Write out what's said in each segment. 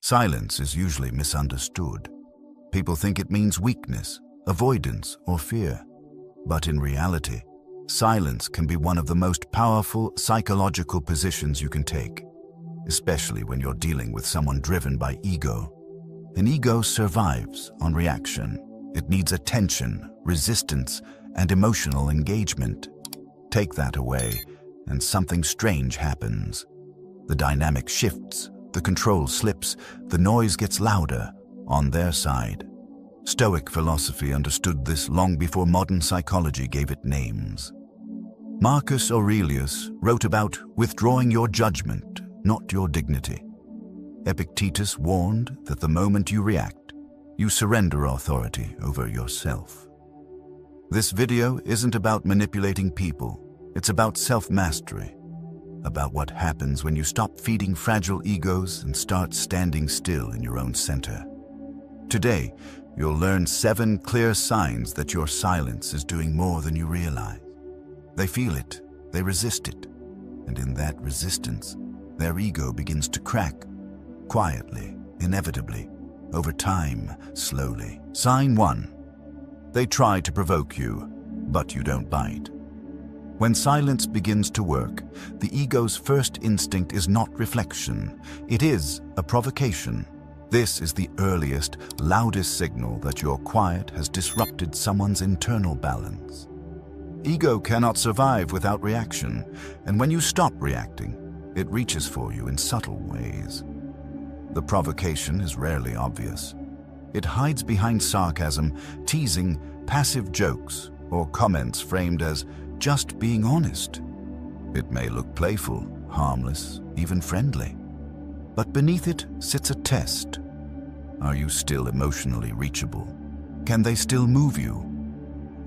Silence is usually misunderstood. People think it means weakness, avoidance, or fear. But in reality, silence can be one of the most powerful psychological positions you can take, especially when you're dealing with someone driven by ego. An ego survives on reaction. It needs attention, resistance, and emotional engagement. Take that away, and something strange happens. The dynamic shifts, the control slips, the noise gets louder on their side. Stoic philosophy understood this long before modern psychology gave it names. Marcus Aurelius wrote about withdrawing your judgment, not your dignity. Epictetus warned that the moment you react, you surrender authority over yourself. This video isn't about manipulating people. It's about self-mastery, about what happens when you stop feeding fragile egos and start standing still in your own center. Today, you'll learn 7 clear signs that your silence is doing more than you realize. They feel it, they resist it, and in that resistance, their ego begins to crack, quietly, inevitably, over time, slowly. Sign 1. They try to provoke you, but you don't bite. When silence begins to work, the ego's first instinct is not reflection. It is a provocation. This is the earliest, loudest signal that your quiet has disrupted someone's internal balance. Ego cannot survive without reaction, and when you stop reacting, it reaches for you in subtle ways. The provocation is rarely obvious. It hides behind sarcasm, teasing, passive jokes, or comments framed as just being honest. It may look playful, harmless, even friendly. But beneath it sits a test. Are you still emotionally reachable? Can they still move you?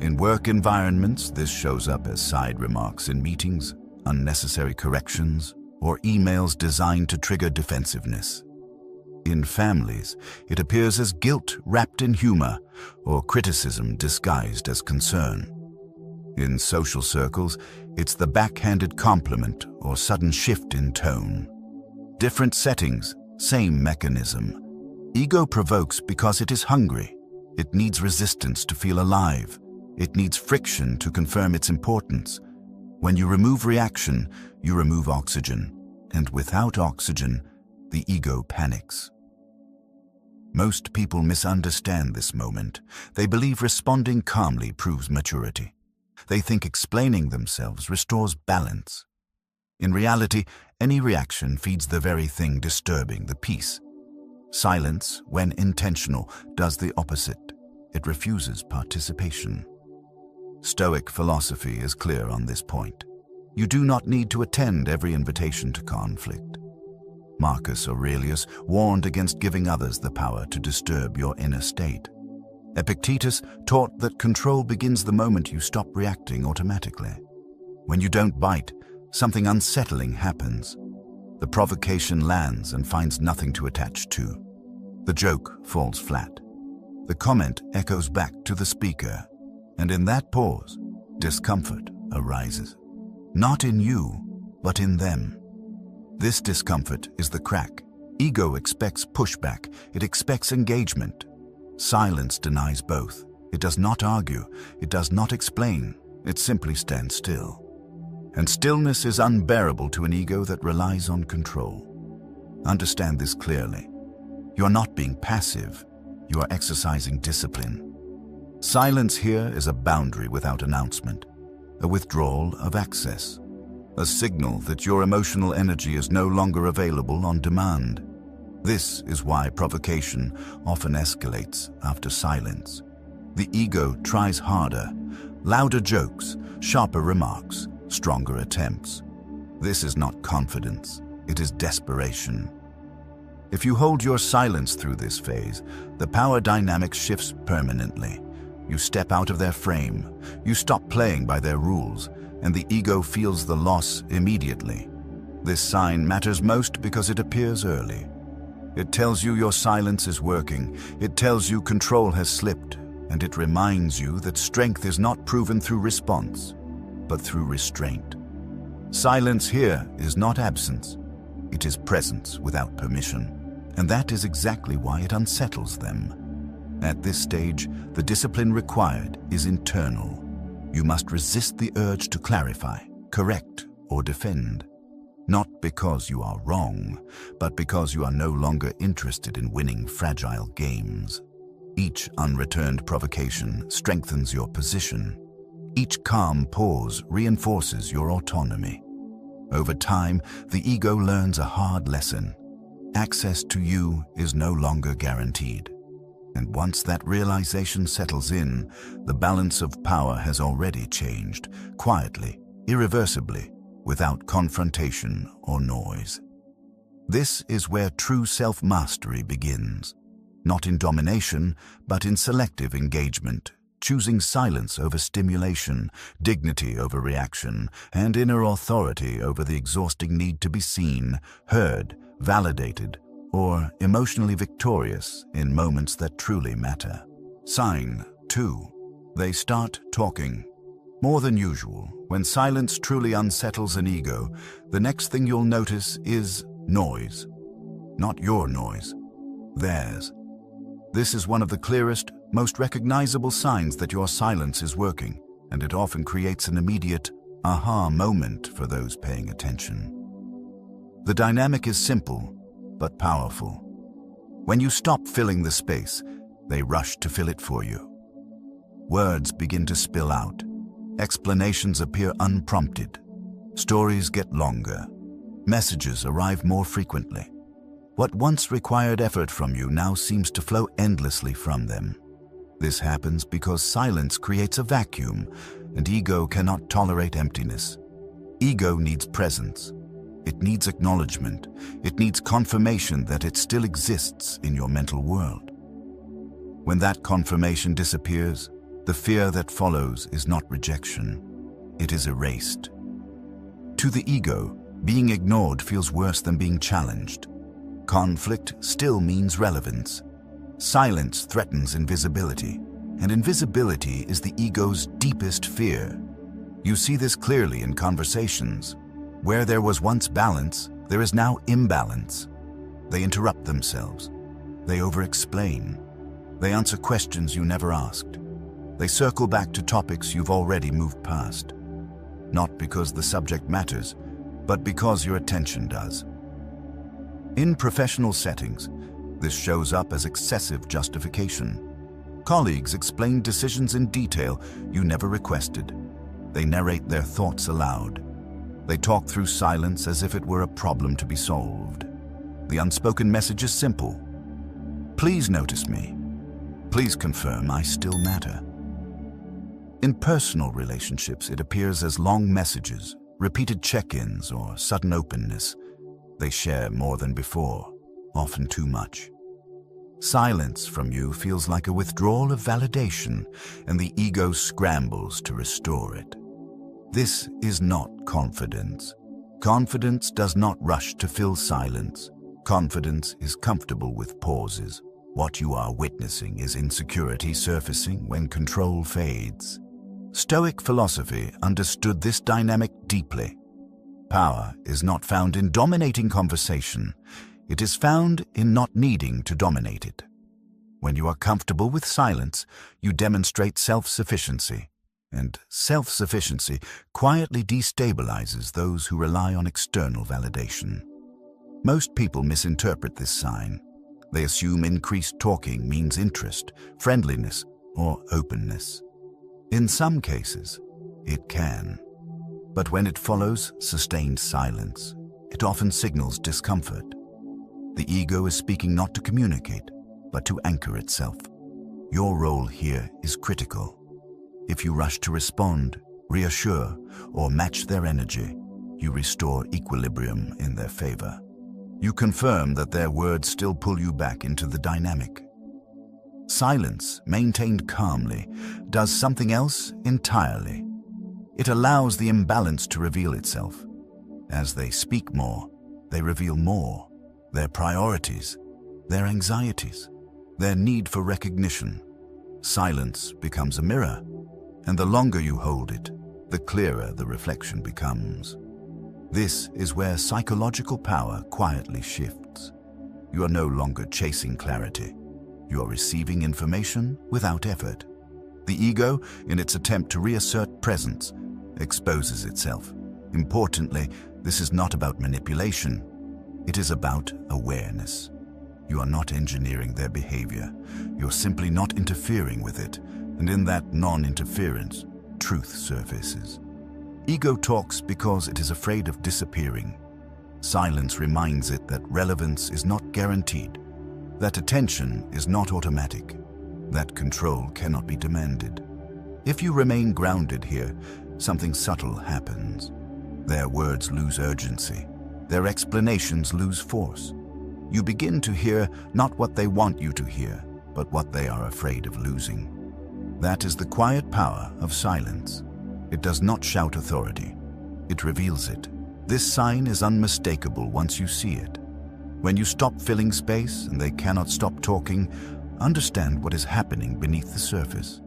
In work environments, this shows up as side remarks in meetings, unnecessary corrections, or emails designed to trigger defensiveness. In families, it appears as guilt wrapped in humor, or criticism disguised as concern. In social circles, it's the backhanded compliment or sudden shift in tone. Different settings, same mechanism. Ego provokes because it is hungry. It needs resistance to feel alive. It needs friction to confirm its importance. When you remove reaction, you remove oxygen. And without oxygen, the ego panics. Most people misunderstand this moment. They believe responding calmly proves maturity. They think explaining themselves restores balance. In reality, any reaction feeds the very thing disturbing the peace. Silence, when intentional, does the opposite. It refuses participation. Stoic philosophy is clear on this point. You do not need to attend every invitation to conflict. Marcus Aurelius warned against giving others the power to disturb your inner state. Epictetus taught that control begins the moment you stop reacting automatically. When you don't bite, something unsettling happens. The provocation lands and finds nothing to attach to. The joke falls flat. The comment echoes back to the speaker, and in that pause, discomfort arises. Not in you, but in them. This discomfort is the crack. Ego expects pushback. It expects engagement. Silence denies both. It does not argue. It does not explain. It simply stands still. And stillness is unbearable to an ego that relies on control. Understand this clearly. You are not being passive. You are exercising discipline. Silence here is a boundary without announcement, a withdrawal of access, a signal that your emotional energy is no longer available on demand. This is why provocation often escalates after silence. The ego tries harder, louder jokes, sharper remarks, stronger attempts. This is not confidence, it is desperation. If you hold your silence through this phase, the power dynamic shifts permanently. You step out of their frame, you stop playing by their rules, and the ego feels the loss immediately. This sign matters most because it appears early. It tells you your silence is working, it tells you control has slipped, and it reminds you that strength is not proven through response, but through restraint. Silence here is not absence, it is presence without permission. and that is exactly why it unsettles them. At this stage, the discipline required is internal. You must resist the urge to clarify, correct, or defend. Not because you are wrong, but because you are no longer interested in winning fragile games. Each unreturned provocation strengthens your position. Each calm pause reinforces your autonomy. Over time, the ego learns a hard lesson. Access to you is no longer guaranteed. And once that realization settles in, the balance of power has already changed, quietly, irreversibly, without confrontation or noise. This is where true self-mastery begins, not in domination, but in selective engagement, choosing silence over stimulation, dignity over reaction, and inner authority over the exhausting need to be seen, heard, validated, or emotionally victorious in moments that truly matter. Sign 2. They start talking. More than usual, when silence truly unsettles an ego, the next thing you'll notice is noise. Not your noise, theirs. This is one of the clearest, most recognizable signs that your silence is working, and it often creates an immediate aha moment for those paying attention. The dynamic is simple, but powerful. When you stop filling the space, they rush to fill it for you. Words begin to spill out. Explanations appear unprompted. Stories get longer. Messages arrive more frequently. What once required effort from you now seems to flow endlessly from them. This happens because silence creates a vacuum, and ego cannot tolerate emptiness. Ego needs presence. It needs acknowledgement. It needs confirmation that it still exists in your mental world. When that confirmation disappears, the fear that follows is not rejection. It is erased. To the ego, being ignored feels worse than being challenged. Conflict still means relevance. Silence threatens invisibility, and invisibility is the ego's deepest fear. You see this clearly in conversations. Where there was once balance, there is now imbalance. They interrupt themselves. They over-explain. They answer questions you never asked. They circle back to topics you've already moved past. Not because the subject matters, but because your attention does. In professional settings, this shows up as excessive justification. Colleagues explain decisions in detail you never requested. They narrate their thoughts aloud. They talk through silence as if it were a problem to be solved. The unspoken message is simple. Please notice me. Please confirm I still matter. In personal relationships, it appears as long messages, repeated check-ins, or sudden openness. They share more than before, often too much. Silence from you feels like a withdrawal of validation, and the ego scrambles to restore it. This is not confidence. Confidence does not rush to fill silence. Confidence is comfortable with pauses. What you are witnessing is insecurity surfacing when control fades. Stoic philosophy understood this dynamic deeply. Power is not found in dominating conversation. It is found in not needing to dominate it. When you are comfortable with silence, you demonstrate self-sufficiency. And self-sufficiency quietly destabilizes those who rely on external validation. Most people misinterpret this sign. They assume increased talking means interest, friendliness, or openness. In some cases, it can. But when it follows sustained silence, it often signals discomfort. The ego is speaking not to communicate, but to anchor itself. Your role here is critical. If you rush to respond, reassure, or match their energy, you restore equilibrium in their favor. You confirm that their words still pull you back into the dynamic. Silence, maintained calmly, does something else entirely. It allows the imbalance to reveal itself. As they speak more, they reveal more, their priorities, their anxieties, their need for recognition. Silence becomes a mirror, and the longer you hold it, the clearer the reflection becomes. This is where psychological power quietly shifts. You are no longer chasing clarity. You are receiving information without effort. The ego, in its attempt to reassert presence, exposes itself. Importantly, this is not about manipulation. It is about awareness. You are not engineering their behavior. You're simply not interfering with it. And in that non-interference, truth surfaces. Ego talks because it is afraid of disappearing. Silence reminds it that relevance is not guaranteed, that attention is not automatic, that control cannot be demanded. If you remain grounded here, something subtle happens. Their words lose urgency. Their explanations lose force. You begin to hear not what they want you to hear, but what they are afraid of losing. That is the quiet power of silence. It does not shout authority. It reveals it. This sign is unmistakable once you see it. When you stop filling space and they cannot stop talking, understand what is happening beneath the surface.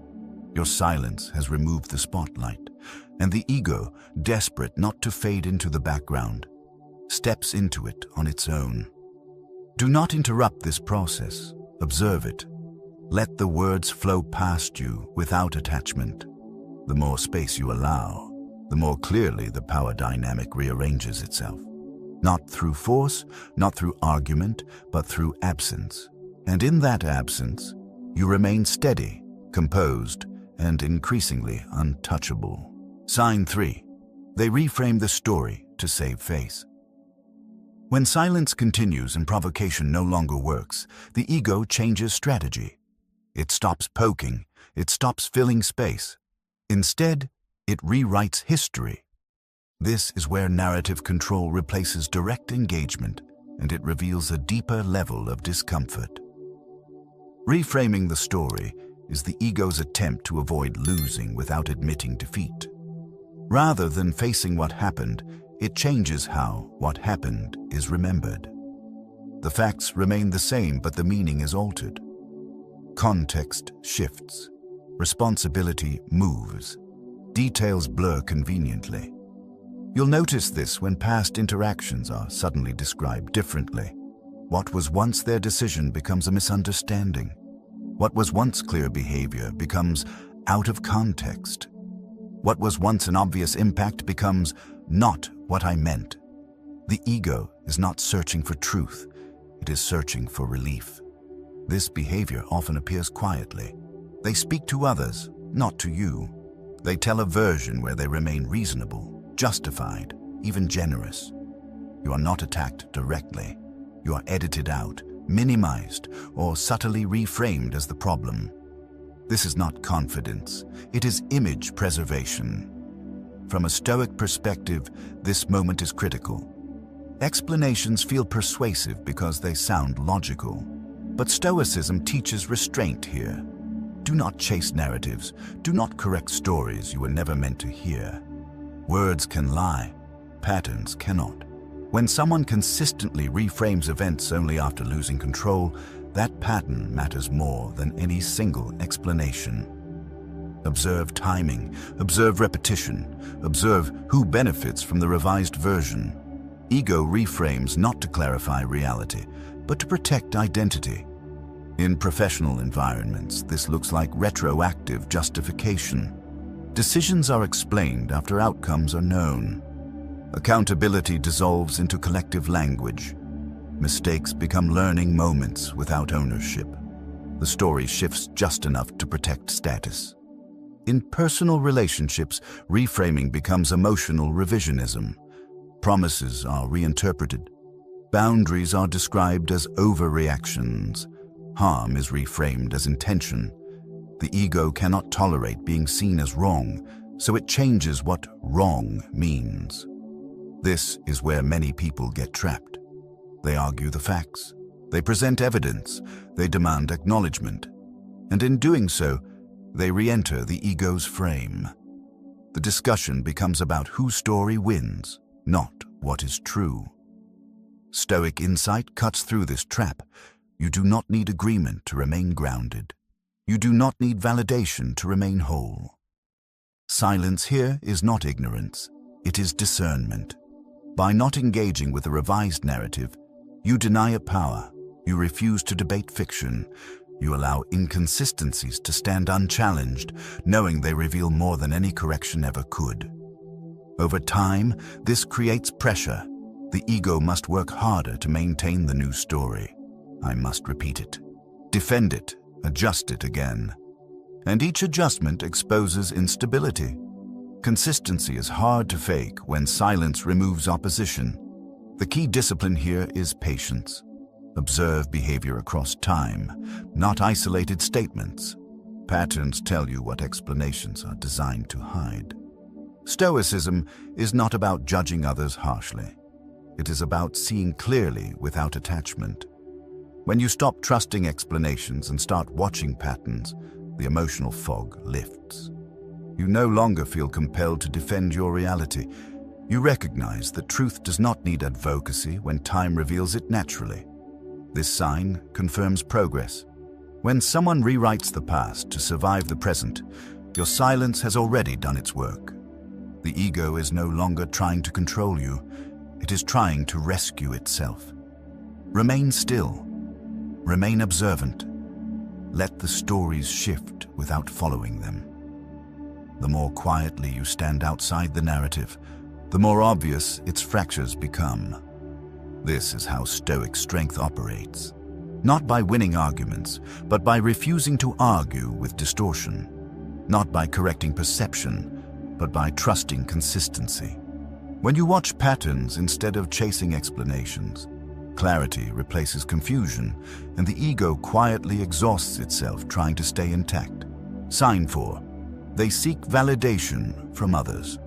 Your silence has removed the spotlight, and the ego, desperate not to fade into the background, steps into it on its own. Do not interrupt this process. Observe it. Let the words flow past you without attachment. The more space you allow, the more clearly the power dynamic rearranges itself. Not through force, not through argument, but through absence. And in that absence, you remain steady, composed, and increasingly untouchable. Sign 3. They reframe the story to save face. When silence continues and provocation no longer works, the ego changes strategy. It stops poking. It stops filling space. Instead, it rewrites history. This is where narrative control replaces direct engagement, and it reveals a deeper level of discomfort. Reframing the story is the ego's attempt to avoid losing without admitting defeat. Rather than facing what happened, it changes how what happened is remembered. The facts remain the same, but the meaning is altered. Context shifts. Responsibility moves. Details blur conveniently. You'll notice this when past interactions are suddenly described differently. What was once their decision becomes a misunderstanding. What was once clear behavior becomes out of context. What was once an obvious impact becomes not what I meant. The ego is not searching for truth. It is searching for relief. This behavior often appears quietly. They speak to others, not to you. They tell a version where they remain reasonable, justified, even generous. You are not attacked directly. You are edited out, minimized, or subtly reframed as the problem. This is not confidence. It is image preservation. From a Stoic perspective, this moment is critical. Explanations feel persuasive because they sound logical. But Stoicism teaches restraint here. Do not chase narratives. Do not correct stories you were never meant to hear. Words can lie. Patterns cannot. When someone consistently reframes events only after losing control, that pattern matters more than any single explanation. Observe timing. Observe repetition. Observe who benefits from the revised version. Ego reframes not to clarify reality, but to protect identity. In professional environments, this looks like retroactive justification. Decisions are explained after outcomes are known. Accountability dissolves into collective language. Mistakes become learning moments without ownership. The story shifts just enough to protect status. In personal relationships, reframing becomes emotional revisionism. Promises are reinterpreted. Boundaries are described as overreactions. Harm is reframed as intention. The ego cannot tolerate being seen as wrong, so it changes what wrong means. This is where many people get trapped. They argue the facts. They present evidence. They demand acknowledgement. And in doing so, they re-enter the ego's frame. The discussion becomes about whose story wins, not what is true. Stoic insight cuts through this trap. You do not need agreement to remain grounded. You do not need validation to remain whole. Silence here is not ignorance. It is discernment. By not engaging with a revised narrative, you deny a power. You refuse to debate fiction. You allow inconsistencies to stand unchallenged, knowing they reveal more than any correction ever could. Over time, this creates pressure. The ego must work harder to maintain the new story. I must repeat it, defend it, adjust it again. And each adjustment exposes instability. Consistency is hard to fake when silence removes opposition. The key discipline here is patience. Observe behavior across time, not isolated statements. Patterns tell you what explanations are designed to hide. Stoicism is not about judging others harshly. It is about seeing clearly without attachment. When you stop trusting explanations and start watching patterns, the emotional fog lifts. You no longer feel compelled to defend your reality. You recognize that truth does not need advocacy when time reveals it naturally. This sign confirms progress. When someone rewrites the past to survive the present, your silence has already done its work. The ego is no longer trying to control you. It is trying to rescue itself. Remain still. Remain observant. Let the stories shift without following them. The more quietly you stand outside the narrative, the more obvious its fractures become. This is how Stoic strength operates. Not by winning arguments, but by refusing to argue with distortion. Not by correcting perception, but by trusting consistency. When you watch patterns instead of chasing explanations, clarity replaces confusion, and the ego quietly exhausts itself trying to stay intact. Sign 4. They seek validation from others.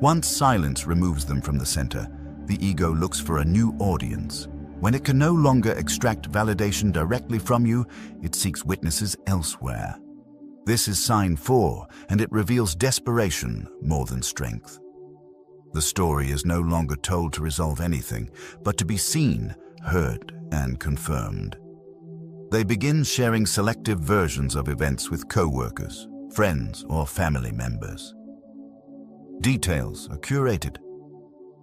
Once silence removes them from the center, the ego looks for a new audience. When it can no longer extract validation directly from you, it seeks witnesses elsewhere. This is sign 4, and it reveals desperation more than strength. The story is no longer told to resolve anything, but to be seen, heard, and confirmed. They begin sharing selective versions of events with co-workers, friends, or family members. Details are curated.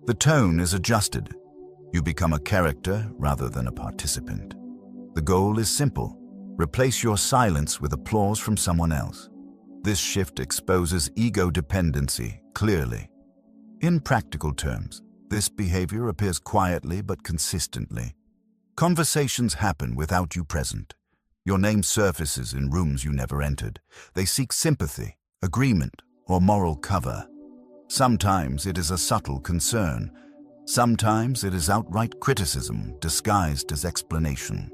The tone is adjusted. You become a character rather than a participant. The goal is simple. Replace your silence with applause from someone else. This shift exposes ego dependency clearly. In practical terms, this behavior appears quietly but consistently. Conversations happen without you present. Your name surfaces in rooms you never entered. They seek sympathy, agreement, or moral cover. Sometimes it is a subtle concern. Sometimes it is outright criticism disguised as explanation.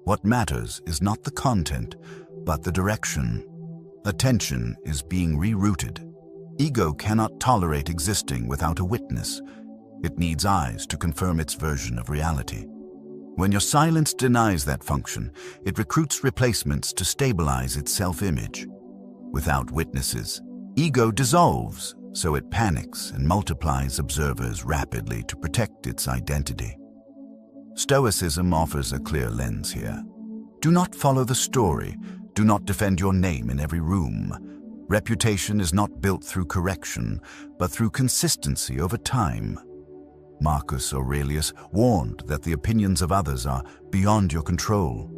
What matters is not the content, but the direction. Attention is being rerouted. Ego cannot tolerate existing without a witness. It needs eyes to confirm its version of reality. When your silence denies that function, it recruits replacements to stabilize its self-image. Without witnesses, ego dissolves, so it panics and multiplies observers rapidly to protect its identity. Stoicism offers a clear lens here. Do not follow the story. Do not defend your name in every room. Reputation is not built through correction, but through consistency over time. Marcus Aurelius warned that the opinions of others are beyond your control.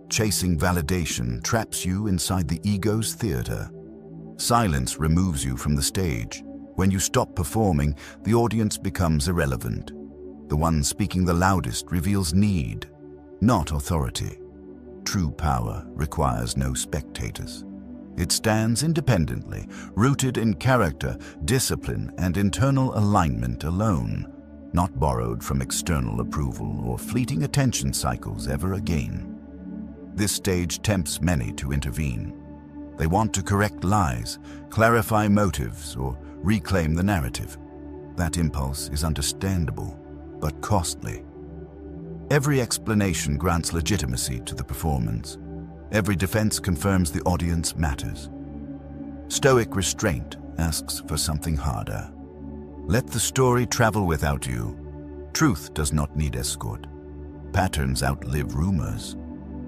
Chasing validation traps you inside the ego's theater. Silence removes you from the stage. When you stop performing, the audience becomes irrelevant. The one speaking the loudest reveals need, not authority. True power requires no spectators. It stands independently, rooted in character, discipline, and internal alignment alone, not borrowed from external approval or fleeting attention cycles ever again. This stage tempts many to intervene. They want to correct lies, clarify motives, or reclaim the narrative. That impulse is understandable, but costly. Every explanation grants legitimacy to the performance. Every defense confirms the audience matters. Stoic restraint asks for something harder. Let the story travel without you. Truth does not need escort. Patterns outlive rumors.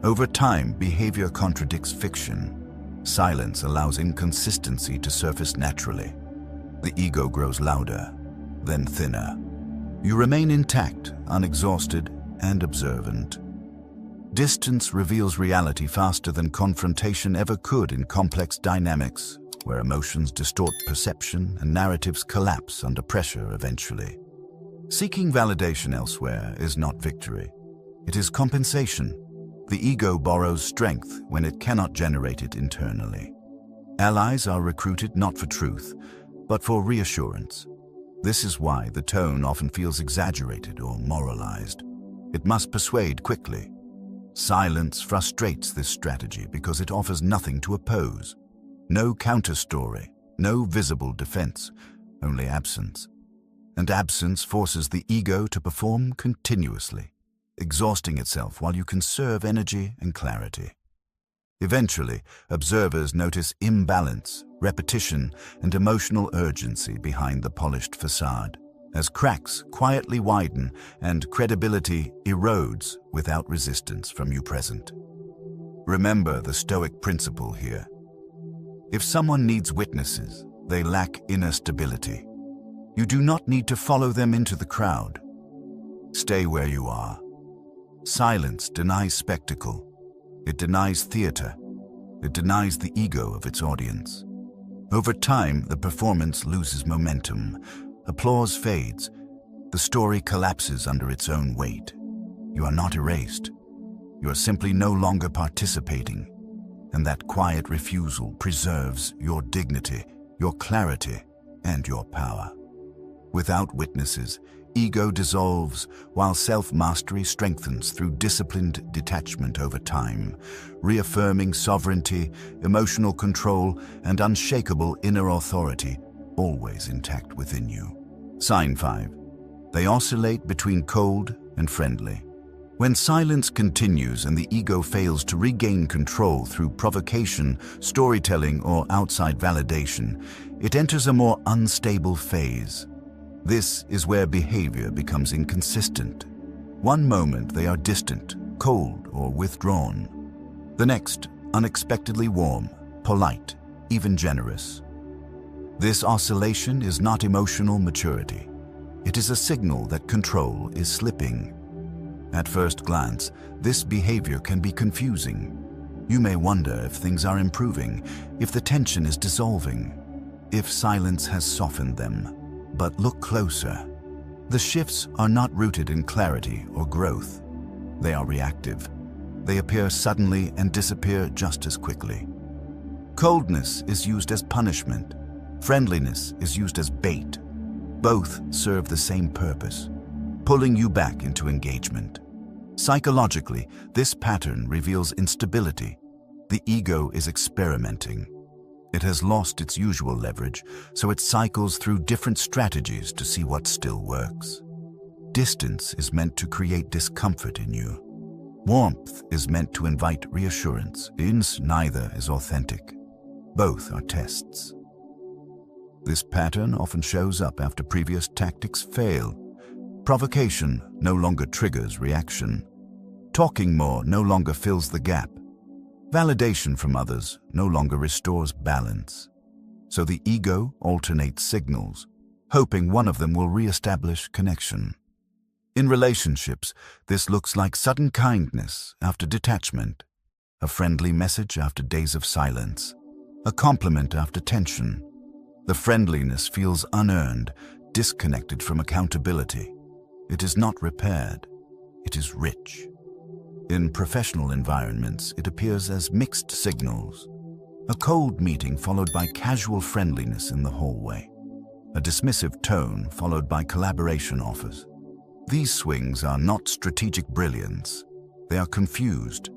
Over time, behavior contradicts fiction. Silence allows inconsistency to surface naturally. The ego grows louder, then thinner. You remain intact, unexhausted, and observant. Distance reveals reality faster than confrontation ever could in complex dynamics, where emotions distort perception and narratives collapse under pressure eventually. Seeking validation elsewhere is not victory. It is compensation. The ego borrows strength when it cannot generate it internally. Allies are recruited not for truth, but for reassurance. This is why the tone often feels exaggerated or moralized. It must persuade quickly. Silence frustrates this strategy because it offers nothing to oppose. No counter-story, no visible defense, only absence. And absence forces the ego to perform continuously, exhausting itself while you conserve energy and clarity. Eventually, observers notice imbalance, repetition, and emotional urgency behind the polished facade, as cracks quietly widen and credibility erodes without resistance from you present. Remember the Stoic principle here. If someone needs witnesses, they lack inner stability. You do not need to follow them into the crowd. Stay where you are. Silence denies spectacle. It denies theater. It denies the ego of its audience. Over time, the performance loses momentum. Applause fades. The story collapses under its own weight. You are not erased. You are simply no longer participating. And that quiet refusal preserves your dignity, your clarity, and your power. Without witnesses, ego dissolves while self-mastery strengthens through disciplined detachment over time, reaffirming sovereignty, emotional control, and unshakable inner authority, always intact within you. Sign 5. They oscillate between cold and friendly. When silence continues and the ego fails to regain control through provocation, storytelling, or outside validation, it enters a more unstable phase. This is where behavior becomes inconsistent. One moment they are distant, cold, or withdrawn. The next, unexpectedly warm, polite, even generous. This oscillation is not emotional maturity. It is a signal that control is slipping. At first glance, this behavior can be confusing. You may wonder if things are improving, if the tension is dissolving, if silence has softened them. But look closer. The shifts are not rooted in clarity or growth. They are reactive. They appear suddenly and disappear just as quickly. Coldness is used as punishment. Friendliness is used as bait. Both serve the same purpose, pulling you back into engagement. Psychologically, this pattern reveals instability. The ego is experimenting. It has lost its usual leverage, so it cycles through different strategies to see what still works. Distance is meant to create discomfort in you. Warmth is meant to invite reassurance. Neither is authentic. Both are tests. This pattern often shows up after previous tactics fail. Provocation no longer triggers reaction. Talking more no longer fills the gap. Validation from others no longer restores balance. So the ego alternates signals, hoping one of them will re-establish connection. In relationships, this looks like sudden kindness after detachment, a friendly message after days of silence, a compliment after tension. The friendliness feels unearned, disconnected from accountability. It is not repaired. It is rich. In professional environments, it appears as mixed signals. A cold meeting followed by casual friendliness in the hallway. A dismissive tone followed by collaboration offers. These swings are not strategic brilliance. They are confused.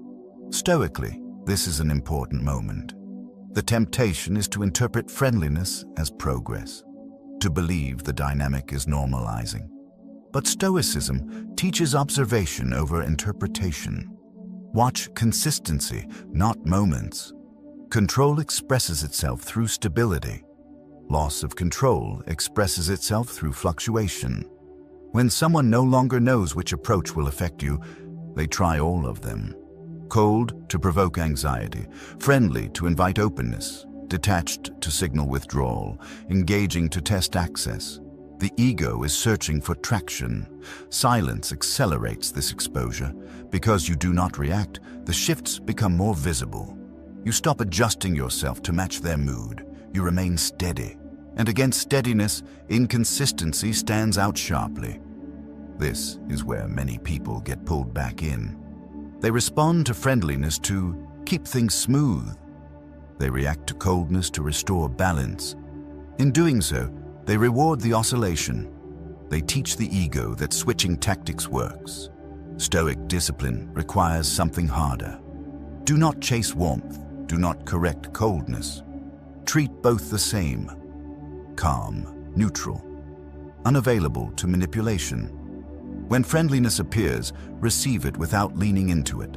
Stoically, this is an important moment. The temptation is to interpret friendliness as progress, to believe the dynamic is normalizing. But Stoicism teaches observation over interpretation. Watch consistency, not moments. Control expresses itself through stability. Loss of control expresses itself through fluctuation. When someone no longer knows which approach will affect you, they try all of them. Cold to provoke anxiety, friendly to invite openness, detached to signal withdrawal, engaging to test access. The ego is searching for traction. Silence accelerates this exposure. Because you do not react, the shifts become more visible. You stop adjusting yourself to match their mood. You remain steady. And against steadiness, inconsistency stands out sharply. This is where many people get pulled back in. They respond to friendliness to keep things smooth. They react to coldness to restore balance. In doing so, they reward the oscillation. They teach the ego that switching tactics works. Stoic discipline requires something harder. Do not chase warmth. Do not correct coldness. Treat both the same. Calm, neutral, unavailable to manipulation. When friendliness appears, receive it without leaning into it.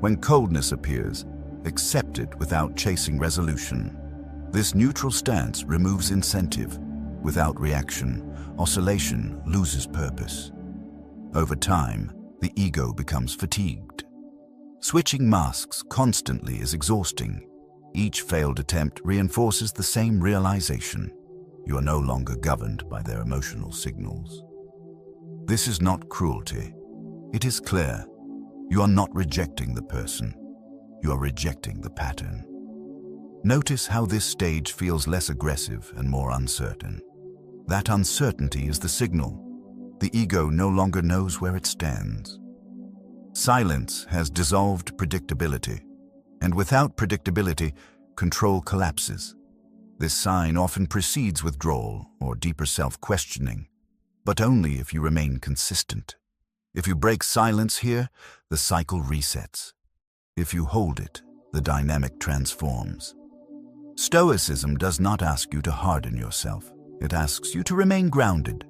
When coldness appears, accept it without chasing resolution. This neutral stance removes incentive. Without reaction, oscillation loses purpose. Over time, the ego becomes fatigued. Switching masks constantly is exhausting. Each failed attempt reinforces the same realization. You are no longer governed by their emotional signals. This is not cruelty. It is clear. You are not rejecting the person. You are rejecting the pattern. Notice how this stage feels less aggressive and more uncertain. That uncertainty is the signal. The ego no longer knows where it stands. Silence has dissolved predictability, and without predictability, control collapses. This sign often precedes withdrawal or deeper self-questioning, but only if you remain consistent. If you break silence here, the cycle resets. If you hold it, the dynamic transforms. Stoicism does not ask you to harden yourself. It asks you to remain grounded.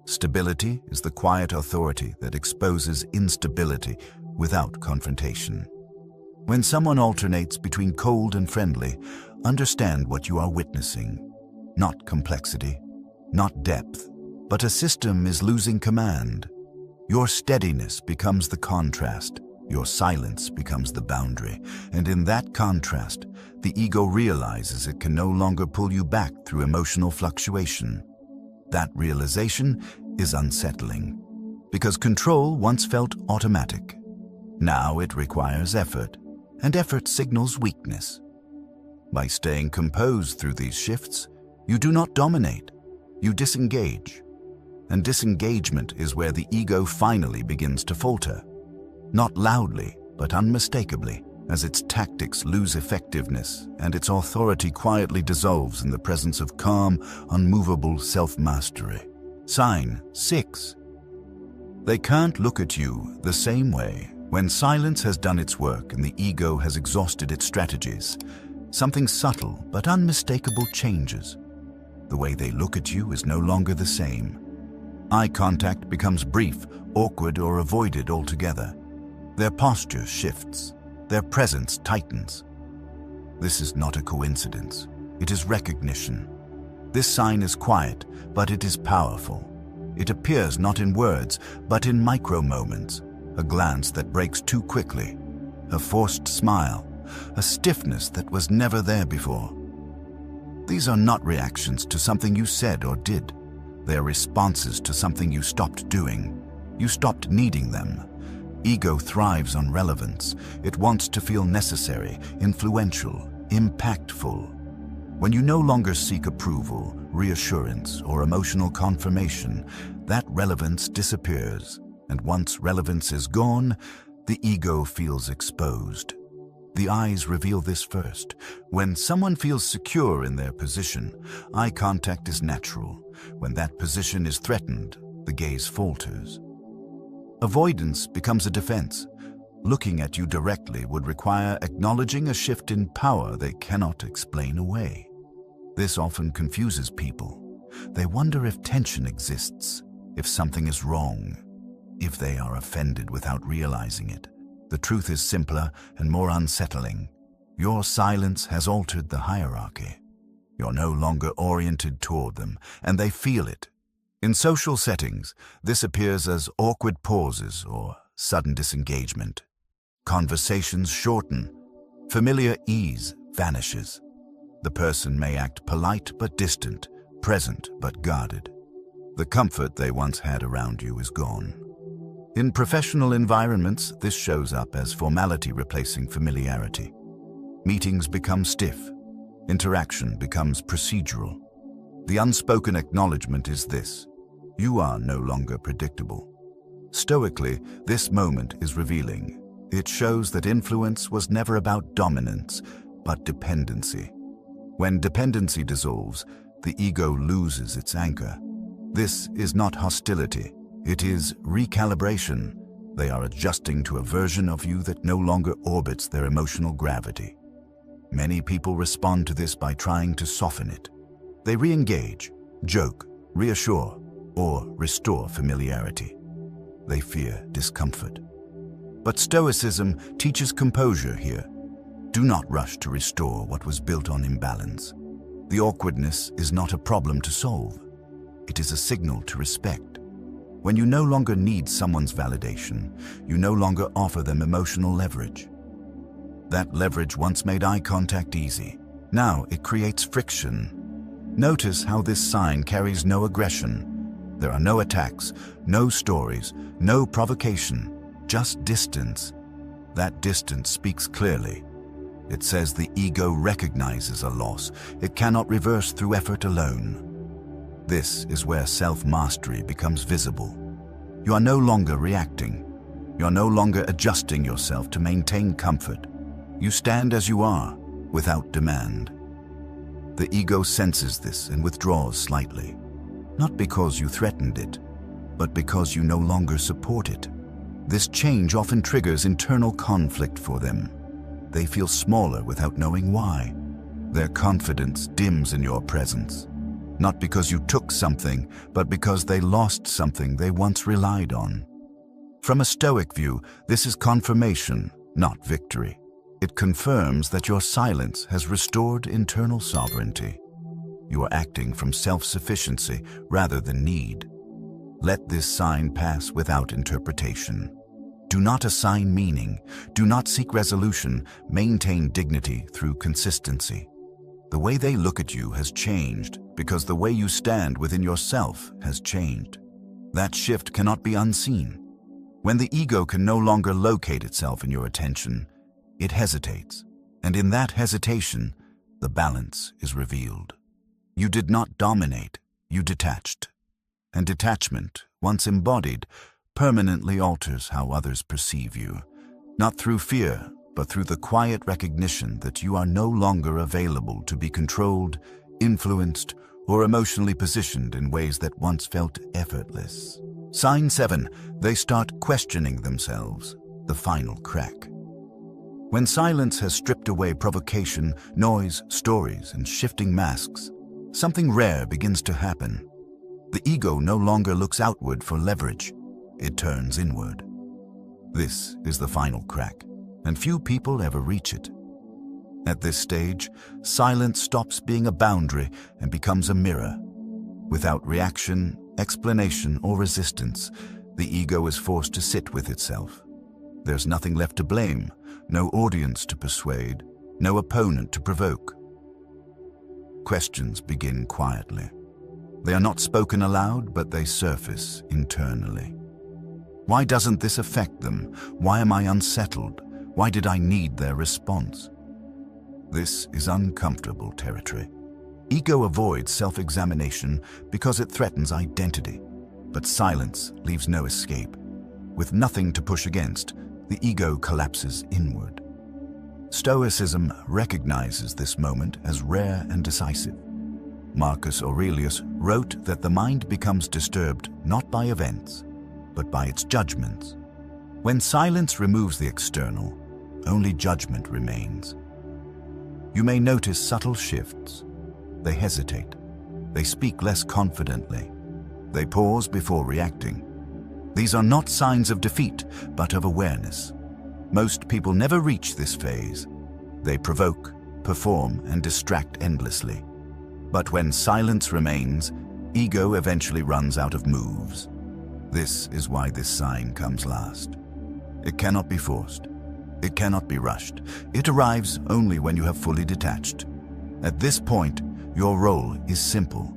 Stability is the quiet authority that exposes instability without confrontation. When someone alternates between cold and friendly, understand what you are witnessing. Not complexity, not depth, but a system is losing command. Your steadiness becomes the contrast. Your silence becomes the boundary. And in that contrast, the ego realizes it can no longer pull you back through emotional fluctuation. That realization is unsettling, because control once felt automatic. Now it requires effort, and effort signals weakness. By staying composed through these shifts, you do not dominate, you disengage. And disengagement is where the ego finally begins to falter. Not loudly, but unmistakably, as its tactics lose effectiveness and its authority quietly dissolves in the presence of calm, unmovable self-mastery. Sign 6. They can't look at you the same way. When silence has done its work and the ego has exhausted its strategies, something subtle but unmistakable changes. The way they look at you is no longer the same. Eye contact becomes brief, awkward, or avoided altogether. Their posture shifts. Their presence tightens. This is not a coincidence. It is recognition. This sign is quiet, but it is powerful. It appears not in words, but in micro-moments. A glance that breaks too quickly. A forced smile. A stiffness that was never there before. These are not reactions to something you said or did. They are responses to something you stopped doing. You stopped needing them. Ego thrives on relevance. It wants to feel necessary, influential, impactful. When you no longer seek approval, reassurance, or emotional confirmation, that relevance disappears. And once relevance is gone, the ego feels exposed. The eyes reveal this first. When someone feels secure in their position, eye contact is natural. When that position is threatened, the gaze falters. Avoidance becomes a defense. Looking at you directly would require acknowledging a shift in power they cannot explain away. This often confuses people. They wonder if tension exists, if something is wrong, if they are offended without realizing it. The truth is simpler and more unsettling. Your silence has altered the hierarchy. You're no longer oriented toward them, and they feel it. In social settings, this appears as awkward pauses or sudden disengagement. Conversations shorten. Familiar ease vanishes. The person may act polite but distant, present but guarded. The comfort they once had around you is gone. In professional environments, this shows up as formality replacing familiarity. Meetings become stiff. Interaction becomes procedural. The unspoken acknowledgement is this: you are no longer predictable. Stoically, this moment is revealing. It shows that influence was never about dominance, but dependency. When dependency dissolves, the ego loses its anchor. This is not hostility. It is recalibration. They are adjusting to a version of you that no longer orbits their emotional gravity. Many people respond to this by trying to soften it. They re-engage, joke, reassure, or restore familiarity. They fear discomfort. But Stoicism teaches composure here. Do not rush to restore what was built on imbalance. The awkwardness is not a problem to solve. It is a signal to respect. When you no longer need someone's validation, you no longer offer them emotional leverage. That leverage once made eye contact easy. Now it creates friction. Notice how this sign carries no aggression. There are no attacks, no stories, no provocation, just distance. That distance speaks clearly. It says the ego recognizes a loss. It cannot reverse through effort alone. This is where self-mastery becomes visible. You are no longer reacting. You are no longer adjusting yourself to maintain comfort. You stand as you are, without demand. The ego senses this and withdraws slightly, not because you threatened it, but because you no longer support it. This change often triggers internal conflict for them. They feel smaller without knowing why. Their confidence dims in your presence, not because you took something, but because they lost something they once relied on. From a Stoic view, this is confirmation, not victory. It confirms that your silence has restored internal sovereignty. You are acting from self-sufficiency rather than need. Let this sign pass without interpretation. Do not assign meaning. Do not seek resolution. Maintain dignity through consistency. The way they look at you has changed because the way you stand within yourself has changed. That shift cannot be unseen. When the ego can no longer locate itself in your attention, it hesitates, and in that hesitation, the balance is revealed. You did not dominate, you detached. And detachment, once embodied, permanently alters how others perceive you, not through fear, but through the quiet recognition that you are no longer available to be controlled, influenced, or emotionally positioned in ways that once felt effortless. Sign 7, they start questioning themselves, the final crack. When silence has stripped away provocation, noise, stories, and shifting masks, something rare begins to happen. The ego no longer looks outward for leverage. It turns inward. This is the final crack, and few people ever reach it. At this stage, silence stops being a boundary and becomes a mirror. Without reaction, explanation, or resistance, the ego is forced to sit with itself. There's nothing left to blame, no audience to persuade, no opponent to provoke. Questions begin quietly. They are not spoken aloud, but they surface internally. Why doesn't this affect them? Why am I unsettled? Why did I need their response? This is uncomfortable territory. Ego avoids self-examination because it threatens identity, but silence leaves no escape. With nothing to push against, the ego collapses inward. Stoicism recognizes this moment as rare and decisive. Marcus Aurelius wrote that the mind becomes disturbed not by events, but by its judgments. When silence removes the external, only judgment remains. You may notice subtle shifts. They hesitate. They speak less confidently. They pause before reacting. These are not signs of defeat, but of awareness. Most people never reach this phase. They provoke, perform, and distract endlessly. But when silence remains, ego eventually runs out of moves. This is why this sign comes last. It cannot be forced. It cannot be rushed. It arrives only when you have fully detached. At this point, your role is simple.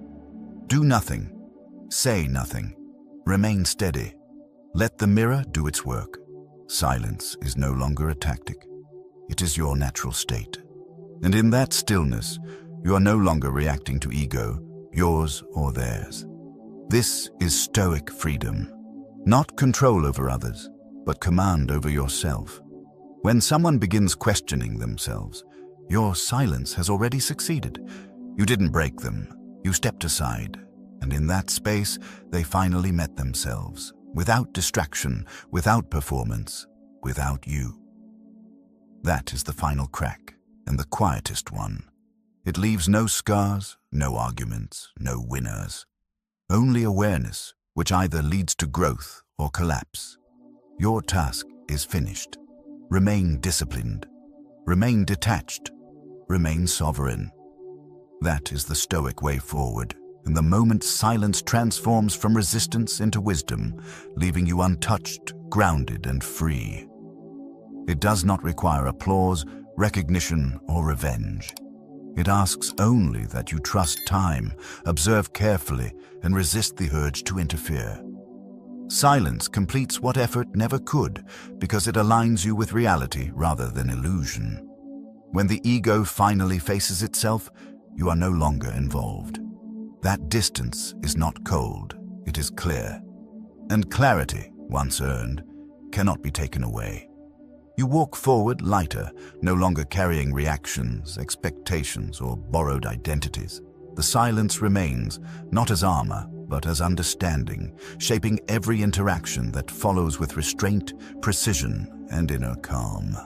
Do nothing. Say nothing. Remain steady. Let the mirror do its work. Silence is no longer a tactic. It is your natural state. And in that stillness, you are no longer reacting to ego, yours or theirs. This is Stoic freedom. Not control over others, but command over yourself. When someone begins questioning themselves, your silence has already succeeded. You didn't break them. You stepped aside. And in that space, they finally met themselves, without distraction, without performance, without you. That is the final crack, and the quietest one. It leaves no scars, no arguments, no winners. Only awareness, which either leads to growth or collapse. Your task is finished. Remain disciplined. Remain detached. Remain sovereign. That is the Stoic way forward. And the moment silence transforms from resistance into wisdom, leaving you untouched, grounded, and free. It does not require applause, recognition, or revenge. It asks only that you trust time, observe carefully, and resist the urge to interfere. Silence completes what effort never could, because it aligns you with reality rather than illusion. When the ego finally faces itself, you are no longer involved. That distance is not cold, it is clear. And clarity, once earned, cannot be taken away. You walk forward lighter, no longer carrying reactions, expectations, or borrowed identities. The silence remains, not as armor, but as understanding, shaping every interaction that follows with restraint, precision, and inner calm.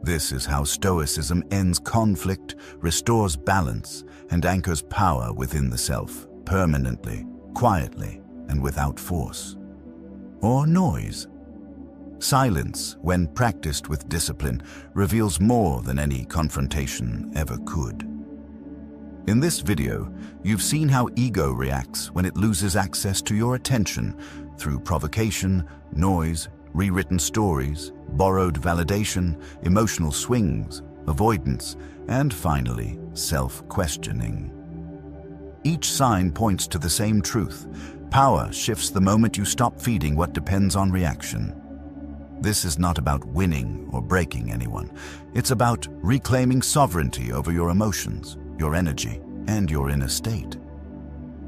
This is how Stoicism ends conflict, restores balance, and anchors power within the self, permanently, quietly, and without force. Or noise. Silence, when practiced with discipline, reveals more than any confrontation ever could. In this video, you've seen how ego reacts when it loses access to your attention through provocation, noise, rewritten stories, borrowed validation, emotional swings, avoidance, and finally, self-questioning. Each sign points to the same truth. Power shifts the moment you stop feeding what depends on reaction. This is not about winning or breaking anyone. It's about reclaiming sovereignty over your emotions, your energy, and your inner state.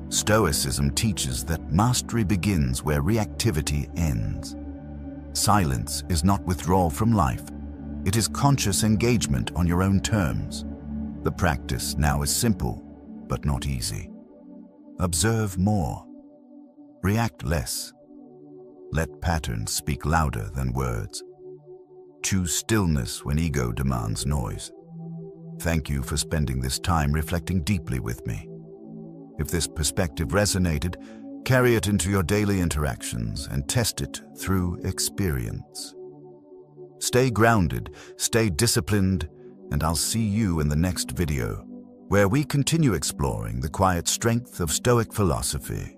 Stoicism teaches that mastery begins where reactivity ends. Silence is not withdrawal from life. It is conscious engagement on your own terms. The practice now is simple, but not easy. Observe more. React less. Let patterns speak louder than words. Choose stillness when ego demands noise. Thank you for spending this time reflecting deeply with me. If this perspective resonated, carry it into your daily interactions and test it through experience. Stay grounded, stay disciplined, and I'll see you in the next video, where we continue exploring the quiet strength of Stoic philosophy.